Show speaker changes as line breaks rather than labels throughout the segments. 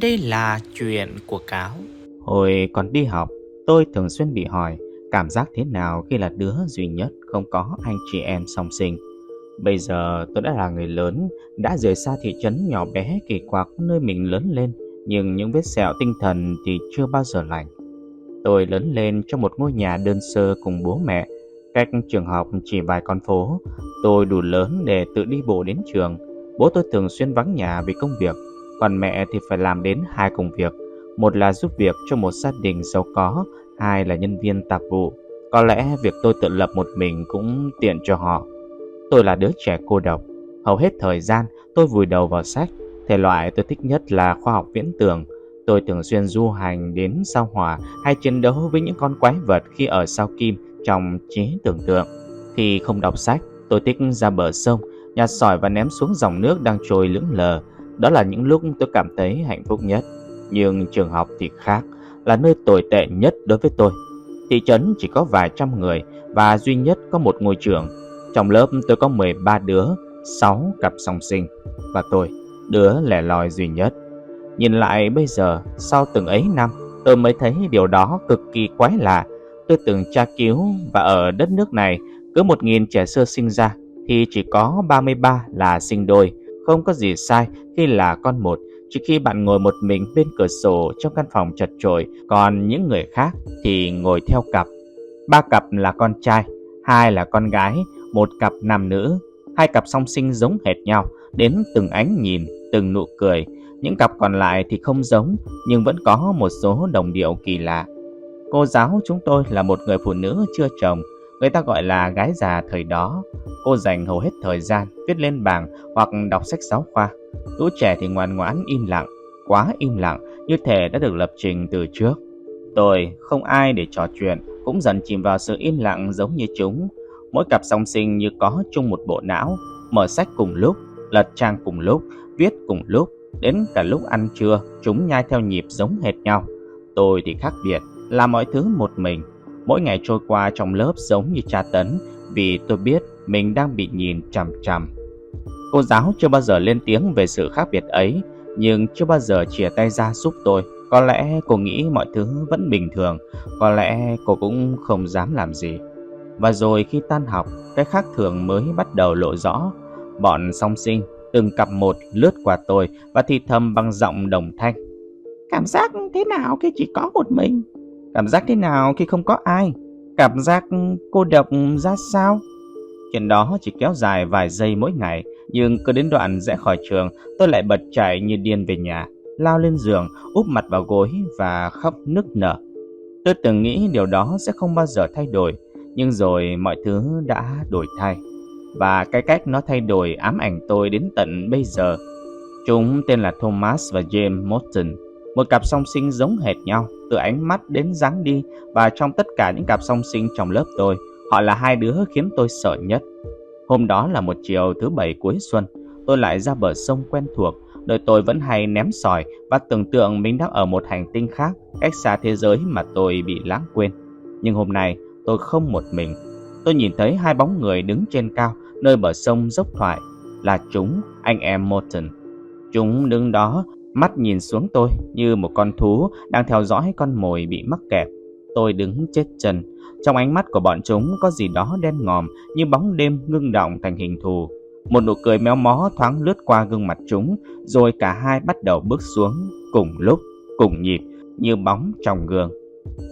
Đây là chuyện của Cáo.
Hồi còn đi học, tôi thường xuyên bị hỏi cảm giác thế nào khi là đứa duy nhất không có anh chị em song sinh. Bây giờ tôi đã là người lớn, đã rời xa thị trấn nhỏ bé kỳ quặc nơi mình lớn lên, nhưng những vết sẹo tinh thần thì chưa bao giờ lành. Tôi lớn lên trong một ngôi nhà đơn sơ cùng bố mẹ, cách trường học chỉ vài con phố. Tôi đủ lớn để tự đi bộ đến trường. Bố tôi thường xuyên vắng nhà vì công việc, còn mẹ thì phải làm đến hai công việc. Một là giúp việc cho một gia đình giàu có, hai là nhân viên tạp vụ. Có lẽ việc tôi tự lập một mình cũng tiện cho họ. Tôi là đứa trẻ cô độc. Hầu hết thời gian tôi vùi đầu vào sách. Thể loại tôi thích nhất là khoa học viễn tưởng. Tôi thường xuyên du hành đến sao Hỏa hay chiến đấu với những con quái vật khi ở sao Kim trong trí tưởng tượng. Khi không đọc sách, tôi thích ra bờ sông, nhặt sỏi và ném xuống dòng nước đang trôi lững lờ. Đó là những lúc tôi cảm thấy hạnh phúc nhất. Nhưng trường học thì khác, là nơi tồi tệ nhất đối với tôi. Thị trấn chỉ có vài trăm người và duy nhất có một ngôi trường. Trong lớp tôi có 13 đứa, 6 cặp song sinh và tôi, đứa lẻ loi duy nhất. Nhìn lại bây giờ, sau từng ấy năm, tôi mới thấy điều đó cực kỳ quái lạ. Tôi từng tra cứu và ở đất nước này, cứ 1.000 trẻ sơ sinh ra thì chỉ có 33 là sinh đôi. Không có gì sai khi là con một, chỉ khi bạn ngồi một mình bên cửa sổ trong căn phòng chật chội, còn những người khác thì ngồi theo cặp. 3 cặp là con trai, 2 là con gái, 1 cặp nam nữ. 2 cặp song sinh giống hệt nhau, đến từng ánh nhìn, từng nụ cười. Những cặp còn lại thì không giống, nhưng vẫn có một số đồng điệu kỳ lạ. Cô giáo chúng tôi là một người phụ nữ chưa chồng, người ta gọi là gái già thời đó. Cô dành hầu hết thời gian viết lên bảng hoặc đọc sách giáo khoa. Lũ trẻ thì ngoan ngoãn im lặng, quá im lặng, như thể đã được lập trình từ trước. Tôi không ai để trò chuyện, cũng dần chìm vào sự im lặng giống như chúng. Mỗi cặp song sinh như có chung một bộ não, mở sách cùng lúc, lật trang cùng lúc, viết cùng lúc. Đến cả lúc ăn trưa, chúng nhai theo nhịp giống hệt nhau. Tôi thì khác biệt, làm mọi thứ một mình. Mỗi ngày trôi qua trong lớp giống như tra tấn, vì tôi biết mình đang bị nhìn chằm chằm. Cô giáo chưa bao giờ lên tiếng về sự khác biệt ấy, nhưng chưa bao giờ chìa tay ra giúp tôi. Có lẽ cô nghĩ mọi thứ vẫn bình thường, có lẽ cô cũng không dám làm gì. Và rồi khi tan học, cái khác thường mới bắt đầu lộ rõ. Bọn song sinh từng cặp một lướt qua tôi và thì thầm bằng giọng đồng thanh: "Cảm giác thế nào khi chỉ có một mình? Cảm giác thế nào khi không có ai? Cảm giác cô độc ra sao?" Chuyện đó chỉ kéo dài vài giây mỗi ngày, nhưng cứ đến đoạn rẽ khỏi trường, tôi lại bật chạy như điên về nhà, lao lên giường, úp mặt vào gối và khóc nức nở. Tôi từng nghĩ điều đó sẽ không bao giờ thay đổi, nhưng rồi mọi thứ đã đổi thay. Và cái cách nó thay đổi ám ảnh tôi đến tận bây giờ. Chúng tên là Thomas và James Morton, một cặp song sinh giống hệt nhau, từ ánh mắt đến dáng đi, và trong tất cả những cặp song sinh trong lớp tôi, họ là hai đứa khiến tôi sợ nhất. Hôm đó là một chiều thứ Bảy cuối xuân, tôi lại ra bờ sông quen thuộc, nơi tôi vẫn hay ném sỏi và tưởng tượng mình đang ở một hành tinh khác, cách xa thế giới mà tôi bị lãng quên. Nhưng hôm nay, tôi không một mình. Tôi nhìn thấy hai bóng người đứng trên cao, nơi bờ sông dốc thoại. Là chúng, anh em Morton. Chúng đứng đó, mắt nhìn xuống tôi như một con thú đang theo dõi con mồi bị mắc kẹt. Tôi đứng chết chân. Trong ánh mắt của bọn chúng có gì đó đen ngòm như bóng đêm ngưng đọng thành hình thù. Một nụ cười méo mó thoáng lướt qua gương mặt chúng, rồi cả hai bắt đầu bước xuống cùng lúc, cùng nhịp, như bóng trong gương.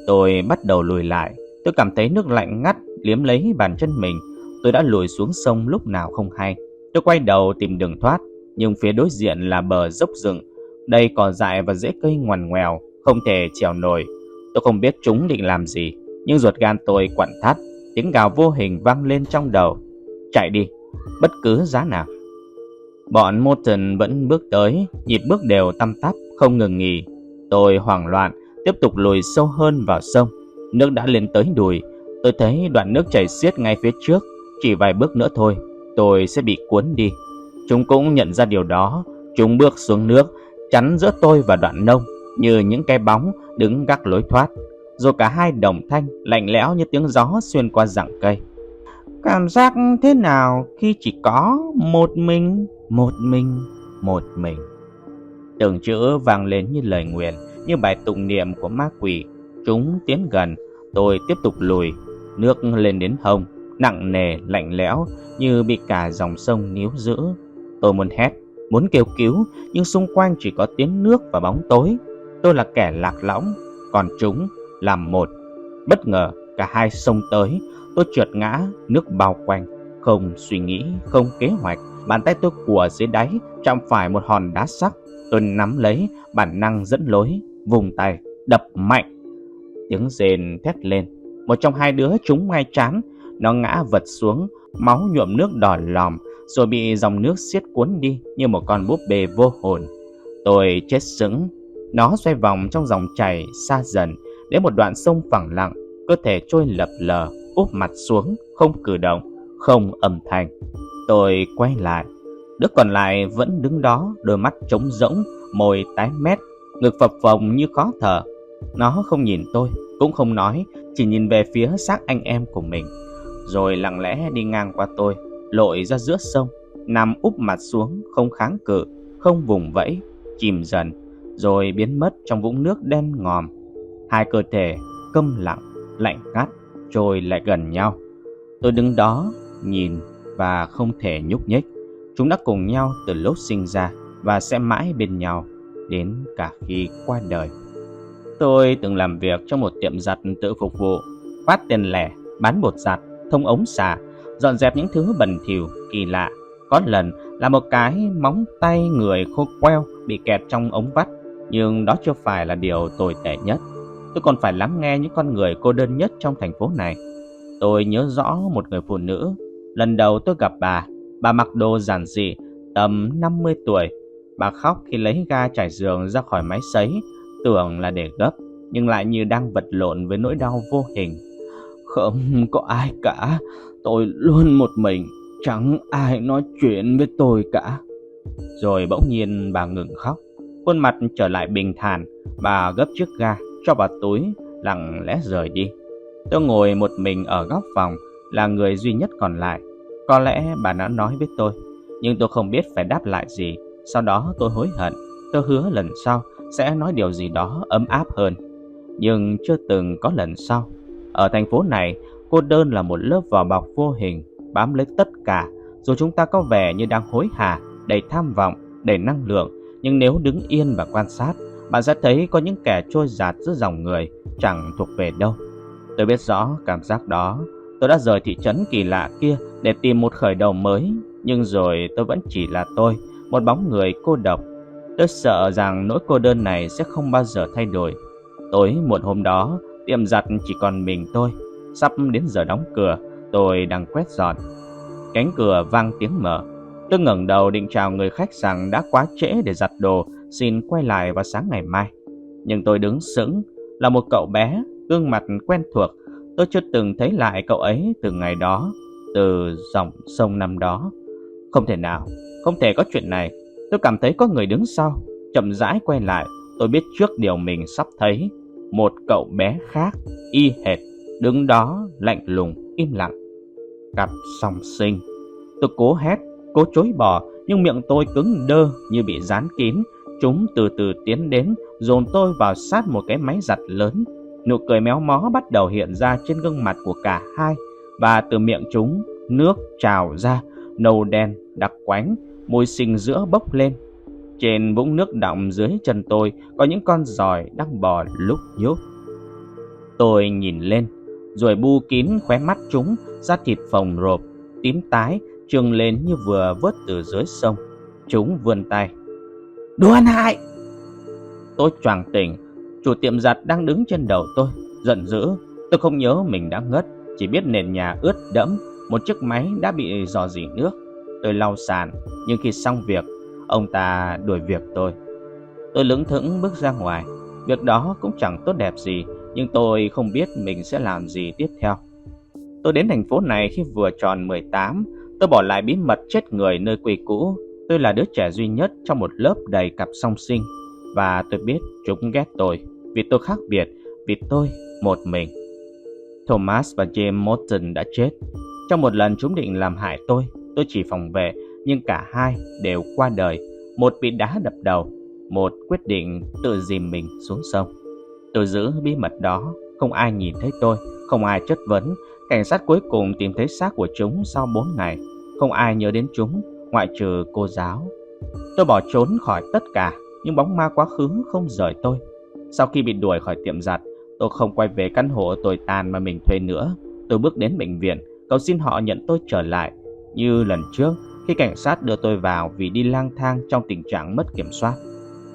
Tôi bắt đầu lùi lại. Tôi cảm thấy nước lạnh ngắt liếm lấy bàn chân mình. Tôi đã lùi xuống sông lúc nào không hay. Tôi quay đầu tìm đường thoát, nhưng phía đối diện là bờ dốc dựng. Đây cỏ dại và rễ cây ngoằn ngoèo, không thể trèo nổi. Tôi không biết chúng định làm gì, nhưng ruột gan tôi quặn thắt. Tiếng gào vô hình vang lên trong đầu: chạy đi, bất cứ giá nào. Bọn Morton vẫn bước tới, nhịp bước đều tăm tắp, không ngừng nghỉ. Tôi hoảng loạn, tiếp tục lùi sâu hơn vào sông. Nước đã lên tới đùi. Tôi thấy đoạn nước chảy xiết ngay phía trước. Chỉ vài bước nữa thôi, tôi sẽ bị cuốn đi. Chúng cũng nhận ra điều đó. Chúng bước xuống nước, chắn giữa tôi và đoạn nông, như những cái bóng đứng gác lối thoát. Rồi cả hai đồng thanh, lạnh lẽo như tiếng gió xuyên qua rặng cây: "Cảm giác thế nào khi chỉ có một mình, một mình, một mình?" Từng chữ vang lên như lời nguyền, như bài tụng niệm của ma quỷ. Chúng tiến gần, tôi tiếp tục lùi. Nước lên đến hông, nặng nề, lạnh lẽo, như bị cả dòng sông níu giữ. Tôi muốn hét, muốn kêu cứu, nhưng xung quanh chỉ có tiếng nước và bóng tối. Tôi là kẻ lạc lõng, còn chúng là một. Bất ngờ, cả hai xông tới. Tôi trượt ngã, nước bao quanh. Không suy nghĩ, không kế hoạch, bàn tay tôi quùa dưới đáy, chạm phải một hòn đá sắc. Tôi nắm lấy, bản năng dẫn lối, vùng tay, đập mạnh. Tiếng rền thét lên. Một trong hai đứa trúng ngay trán. Nó ngã vật xuống, máu nhuộm nước đỏ lòm, rồi bị dòng nước xiết cuốn đi như một con búp bê vô hồn. Tôi chết sững. Nó xoay vòng trong dòng chảy xa dần, đến một đoạn sông phẳng lặng. Cơ thể trôi lập lờ, úp mặt xuống, không cử động, không âm thanh. Tôi quay lại. Đứa còn lại vẫn đứng đó, đôi mắt trống rỗng, môi tái mét, ngực phập phồng như khó thở. Nó không nhìn tôi, cũng không nói, chỉ nhìn về phía xác anh em của mình, rồi lặng lẽ đi ngang qua tôi, lội ra giữa sông, nằm úp mặt xuống, không kháng cự, không vùng vẫy, chìm dần, rồi biến mất trong vũng nước đen ngòm. Hai cơ thể câm lặng, lạnh ngắt, trôi lại gần nhau. Tôi đứng đó, nhìn và không thể nhúc nhích. Chúng đã cùng nhau từ lúc sinh ra và sẽ mãi bên nhau đến cả khi qua đời. Tôi từng làm việc trong một tiệm giặt tự phục vụ, phát tiền lẻ, bán bột giặt, thông ống xả, dọn dẹp những thứ bẩn thỉu, kỳ lạ. Có lần là một cái móng tay người khô queo bị kẹt trong ống vắt, nhưng đó chưa phải là điều tồi tệ nhất. Tôi còn phải lắng nghe những con người cô đơn nhất trong thành phố này. Tôi nhớ rõ một người phụ nữ. Lần đầu tôi gặp bà mặc đồ giản dị, tầm 50 tuổi. Bà khóc khi lấy ga trải giường ra khỏi máy sấy, tưởng là để gấp, nhưng lại như đang vật lộn với nỗi đau vô hình. Không có ai cả, tôi luôn một mình, chẳng ai nói chuyện với tôi cả. Rồi bỗng nhiên bà ngừng khóc, khuôn mặt trở lại bình thản. Bà gấp chiếc ga, cho vào túi, lặng lẽ rời đi. Tôi ngồi một mình ở góc phòng, là người duy nhất còn lại. Có lẽ bà đã nói với tôi, nhưng tôi không biết phải đáp lại gì. Sau đó tôi hối hận. Tôi hứa lần sau sẽ nói điều gì đó ấm áp hơn, nhưng chưa từng có lần sau. Ở thành phố này, cô đơn là một lớp vỏ bọc vô hình bám lấy tất cả. Dù chúng ta có vẻ như đang hối hả, đầy tham vọng, đầy năng lượng, nhưng nếu đứng yên và quan sát, bạn sẽ thấy có những kẻ trôi dạt giữa dòng người, chẳng thuộc về đâu. Tôi biết rõ cảm giác đó. Tôi đã rời thị trấn kỳ lạ kia để tìm một khởi đầu mới, nhưng rồi tôi vẫn chỉ là tôi, một bóng người cô độc. Tôi sợ rằng nỗi cô đơn này sẽ không bao giờ thay đổi. Tối một hôm đó, tiệm giặt chỉ còn mình tôi. Sắp đến giờ đóng cửa, tôi đang quét dọn. Cánh cửa vang tiếng mở. Tôi ngẩng đầu định chào người khách rằng đã quá trễ để giặt đồ, xin quay lại vào sáng ngày mai. Nhưng tôi đứng sững, là một cậu bé, gương mặt quen thuộc. Tôi chưa từng thấy lại cậu ấy từ ngày đó, từ dòng sông năm đó. Không thể nào, không thể có chuyện này. Tôi cảm thấy có người đứng sau. Chậm rãi quay lại, tôi biết trước điều mình sắp thấy. Một cậu bé khác, y hệt, đứng đó lạnh lùng, im lặng. Cặp song sinh. Tôi cố hét, cố chối bỏ, nhưng miệng tôi cứng đơ như bị dán kín. Chúng từ từ tiến đến, dồn tôi vào sát một cái máy giặt lớn. Nụ cười méo mó bắt đầu hiện ra trên gương mặt của cả hai, và từ miệng chúng, nước trào ra, nâu đen, đặc quánh, mùi sinh sữa bốc lên. Trên vũng nước đọng dưới chân tôi có những con giòi đang bò lúc nhúc. Tôi nhìn lên, rồi bu kín khóe mắt chúng, da thịt phồng rộp, tím tái, trương lên như vừa vớt từ dưới sông. Chúng vươn tay. Đùa hại! Tôi choàng tỉnh. Chủ tiệm giặt đang đứng trên đầu tôi, giận dữ. Tôi không nhớ mình đã ngất, chỉ biết nền nhà ướt đẫm, một chiếc máy đã bị rò rỉ nước. Tôi lau sàn, nhưng khi xong việc, ông ta đuổi việc tôi. Tôi lững thững bước ra ngoài. Việc đó cũng chẳng tốt đẹp gì, nhưng tôi không biết mình sẽ làm gì tiếp theo. Tôi đến thành phố này khi vừa tròn 18. Tôi bỏ lại bí mật chết người nơi quê cũ. Tôi là đứa trẻ duy nhất trong một lớp đầy cặp song sinh, và tôi biết chúng ghét tôi vì tôi khác biệt, vì tôi một mình. Thomas và James Morton đã chết. Trong một lần chúng định làm hại tôi chỉ phòng vệ, nhưng cả hai đều qua đời. Một bị đá đập đầu, một quyết định tự dìm mình xuống sông. Tôi giữ bí mật đó, không ai nhìn thấy tôi, không ai chất vấn. Cảnh sát cuối cùng tìm thấy xác của chúng sau 4 ngày. Không ai nhớ đến chúng, ngoại trừ cô giáo. Tôi bỏ trốn khỏi tất cả, nhưng bóng ma quá khứ không rời tôi. Sau khi bị đuổi khỏi tiệm giặt, tôi không quay về căn hộ tồi tàn mà mình thuê nữa. Tôi bước đến bệnh viện, cầu xin họ nhận tôi trở lại. Như lần trước, khi cảnh sát đưa tôi vào vì đi lang thang trong tình trạng mất kiểm soát.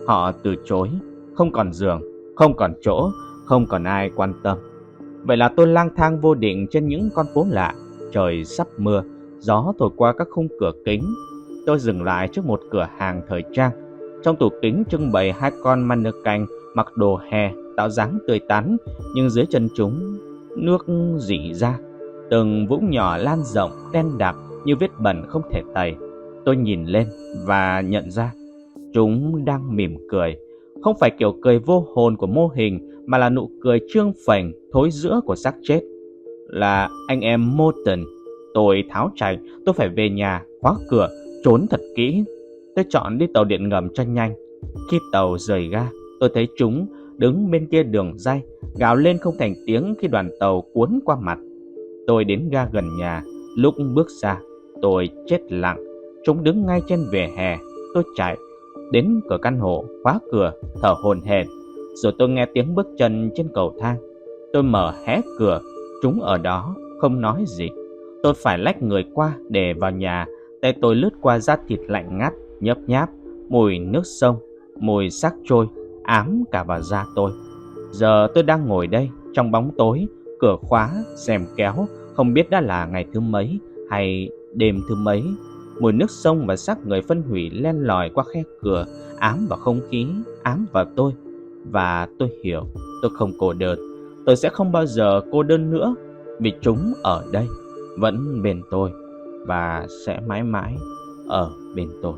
Họ từ chối, không còn giường, không còn chỗ, không còn ai quan tâm. Vậy là tôi lang thang vô định trên những con phố lạ. Trời sắp mưa, gió thổi qua các khung cửa kính. Tôi dừng lại trước một cửa hàng thời trang. Trong tủ kính trưng bày 2 con mannequin mặc đồ hè tạo dáng tươi tắn, nhưng dưới chân chúng nước rỉ ra. Từng vũng nhỏ lan rộng đen đặc như vết bẩn không thể tẩy. Tôi nhìn lên và nhận ra chúng đang mỉm cười. Không phải kiểu cười vô hồn của mô hình, mà là nụ cười trương phành thối rữa của xác chết. Là anh em Morton. Tôi tháo chạy, tôi phải về nhà, khóa cửa, trốn thật kỹ. Tôi chọn đi tàu điện ngầm cho nhanh. Khi tàu rời ga, tôi thấy chúng đứng bên kia đường ray, gào lên không thành tiếng khi đoàn tàu cuốn qua mặt. Tôi đến ga gần nhà, lúc bước ra, tôi chết lặng. Chúng đứng ngay trên vỉa hè. Tôi chạy đến cửa căn hộ, khóa cửa, thở hổn hển. Rồi tôi nghe tiếng bước chân trên cầu thang. Tôi mở hé cửa, chúng ở đó, không nói gì. Tôi phải lách người qua để vào nhà. Tay tôi lướt qua da thịt lạnh ngắt, nhấp nháp, mùi nước sông, mùi xác trôi, ám cả vào da tôi. Giờ tôi đang ngồi đây, trong bóng tối, cửa khóa, rèm kéo, không biết đã là ngày thứ mấy hay đêm thứ mấy. Mùi nước sông và xác người phân hủy len lỏi qua khe cửa, ám vào không khí, ám vào tôi. Và tôi hiểu, tôi không cô đơn. Tôi sẽ không bao giờ cô đơn nữa, vì chúng ở đây, vẫn bên tôi, và sẽ mãi mãi ở bên tôi.